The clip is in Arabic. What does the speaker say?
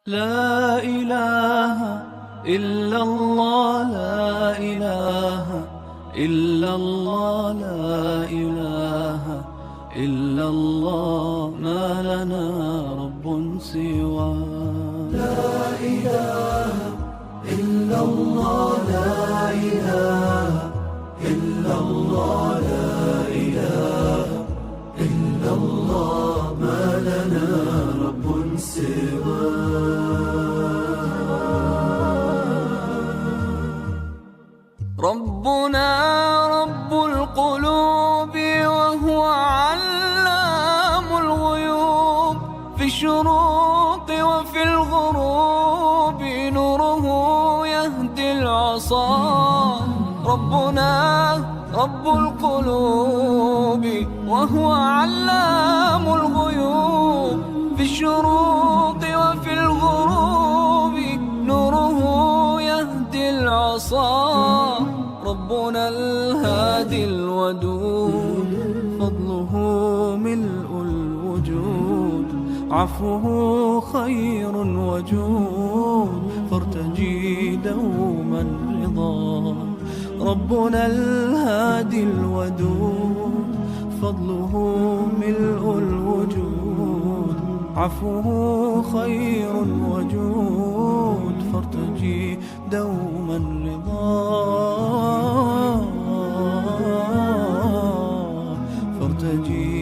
لا إله إلا الله، لا إله إلا الله، لا إله إلا الله، ما لنا رب سواه. لا إله إلا الله، لا إله إلا الله، لا إله إلا الله، ما لنا رب سواه. ربنا رب القلوب وهو علام الغيوب، في الشروق وفي الغروب نوره يهدي العصا. ربنا رب القلوب وهو علام الغيوب، في الشروق وفي الغروب نوره يهدي العصا. ربنا الهادي الودود، فضله ملء الوجود، عفوه خير وجود، فارتجي دوما رضا. ربنا الهادي الودود، فضله ملء الوجود، عفوه خير وجود، فارتجي دوما رضا، فارتجي